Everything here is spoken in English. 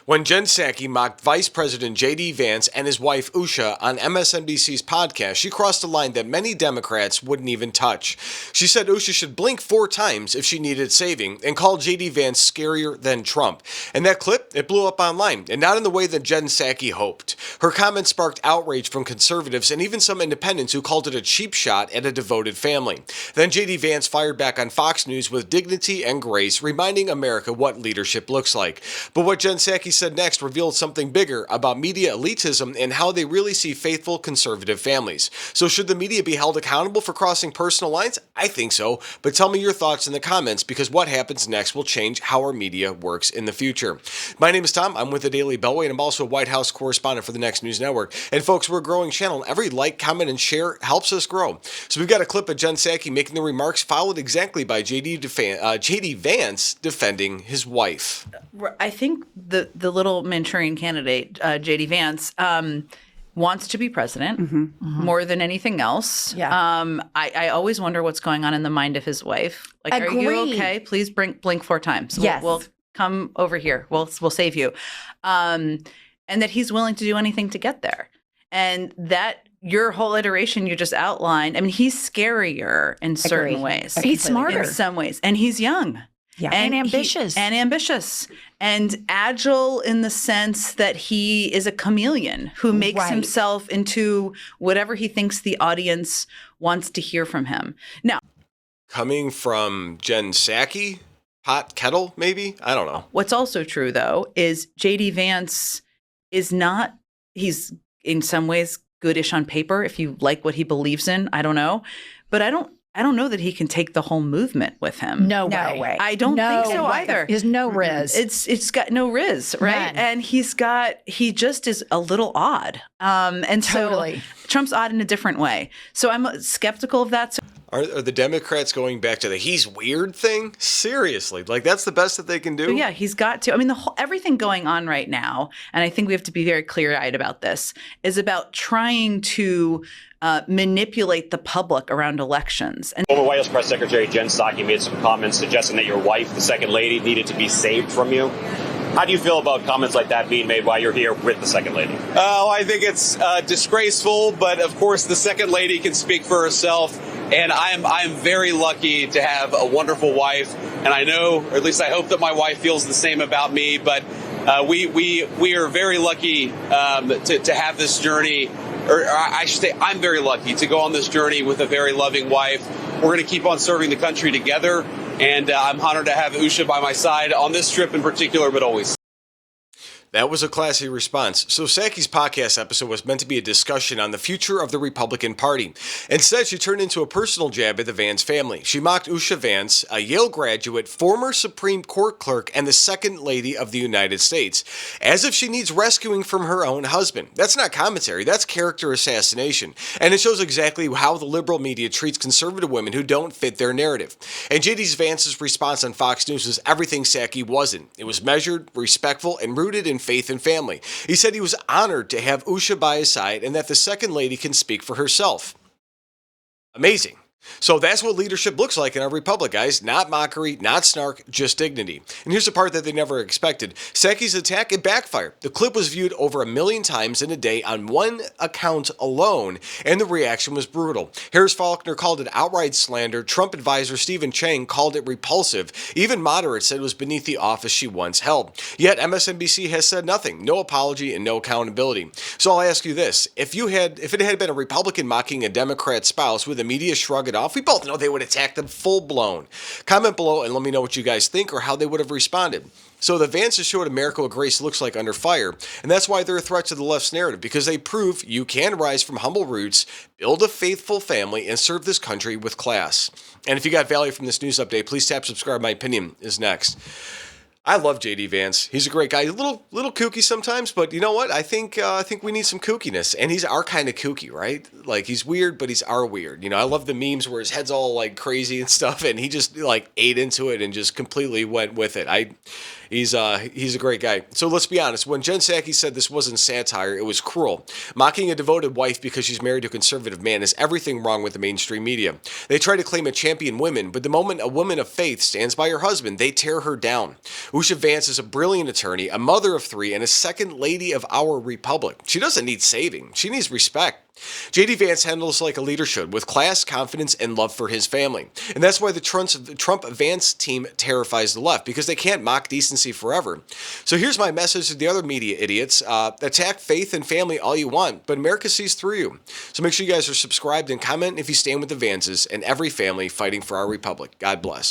When Jen Psaki mocked Vice President J.D. Vance and his wife Usha on MSNBC's podcast, she crossed a line that many Democrats wouldn't even touch. She said Usha should blink 4 times if she needed saving and called J.D. Vance scarier than Trump. And that clip, it blew up online, and not in the way that Jen Psaki hoped. Her comments sparked outrage from conservatives and even some independents who called it a cheap shot at a devoted family. Then J.D. Vance fired back on Fox News with dignity and grace, reminding America what leadership looks like. But what Jen Psaki said next revealed something bigger about media elitism and how they really see faithful conservative families. So should the media be held accountable for crossing personal lines? I think so, but tell me your thoughts in the comments, because what happens next will change how our media works in the future. My name is Tom. I'm with the Daily Beltway, and I'm also a White House correspondent for the Next News Network. And folks, we're a growing channel, and every like, comment, and share helps us grow. So we've got a clip of Jen Psaki making the remarks, followed exactly by J.D. Vance defending his wife. I think the little Manchurian candidate, J.D. Vance, wants to be president more than anything else. Yeah. I always wonder what's going on in the mind of his wife. Like, Are you okay? Please blink 4 times. Yes. We'll come over here. We'll save you. And that he's willing to do anything to get there. And that your whole iteration you just outlined, I mean, he's scarier in certain ways. He's smarter. In some ways. And he's young. Yeah. And ambitious. And agile in the sense that he is a chameleon who makes himself into whatever he thinks the audience wants to hear from him. Now, coming from Jen Psaki, hot kettle, maybe? I don't know. What's also true, though, is J.D. Vance is not, he's in some ways goodish on paper if you like what he believes in. I don't know. But I don't know that he can take the whole movement with him. No way. I don't think so either. There's no riz. It's got no riz, right? None. And he just is a little odd. And Totally. So Trump's odd in a different way. So I'm skeptical of that. Are the Democrats going back to the he's weird thing? Seriously, like that's the best that they can do? But yeah, he's got to. I mean, everything going on right now, and I think we have to be very clear-eyed about this, is about trying to manipulate the public around elections. And former White House Press Secretary Jen Psaki made some comments suggesting that your wife, the Second Lady, needed to be saved from you. How do you feel about comments like that being made while you're here with the Second Lady? Oh, I think it's disgraceful, but of course the Second Lady can speak for herself. And I'm very lucky to have a wonderful wife, and I know, or at least I hope that my wife feels the same about me. But we are very lucky to have this journey, or I should say, I'm very lucky to go on this journey with a very loving wife. We're going to keep on serving the country together, and I'm honored to have Usha by my side on this trip in particular, but always. That was a classy response. So Psaki's podcast episode was meant to be a discussion on the future of the Republican Party. Instead, she turned into a personal jab at the Vance family. She mocked Usha Vance, a Yale graduate, former Supreme Court clerk, and the Second Lady of the United States, as if she needs rescuing from her own husband. That's not commentary, that's character assassination. And it shows exactly how the liberal media treats conservative women who don't fit their narrative. And J.D. Vance's response on Fox News was everything Psaki wasn't. It was measured, respectful, and rooted in faith and family. He said he was honored to have Usha by his side and that the Second Lady can speak for herself. Amazing. So that's what leadership looks like in our republic, guys. Not mockery, not snark, just dignity. And here's the part that they never expected. Psaki's attack, it backfired. The clip was viewed over 1 million times in a day on one account alone, and the reaction was brutal. Harris Faulkner called it outright slander. Trump advisor Stephen Chang called it repulsive. Even moderates said it was beneath the office she once held. Yet MSNBC has said nothing. No apology and no accountability. So I'll ask you this. If it had been a Republican mocking a Democrat spouse, would the media shrug it off? We both know they would attack them full blown. Comment below and let me know what you guys think or how they would have responded. So the Vances showed America what grace looks like under fire, and that's why they're a threat to the left's narrative, because they prove you can rise from humble roots, build a faithful family, and serve this country with class. And if you got value from this news update, please tap subscribe. My opinion is next. I love J.D. Vance. He's a great guy. He's a little kooky sometimes, but you know what? I think we need some kookiness, and he's our kind of kooky, right? Like he's weird, but he's our weird. You know, I love the memes where his head's all like crazy and stuff, and he just like ate into it and just completely went with it. He's a great guy. So let's be honest. When Jen Psaki said this wasn't satire, it was cruel. Mocking a devoted wife because she's married to a conservative man is everything wrong with the mainstream media. They try to claim to champion women, but the moment a woman of faith stands by her husband, they tear her down. Usha Vance is a brilliant attorney, a mother of 3, and a second lady of our republic. She doesn't need saving. She needs respect. J.D. Vance handles like a leader should, with class, confidence, and love for his family. And that's why the Trump-Vance team terrifies the left, because they can't mock decency forever. So here's my message to the other media idiots. Attack faith and family all you want, but America sees through you. So make sure you guys are subscribed and comment if you stand with the Vances and every family fighting for our republic. God bless.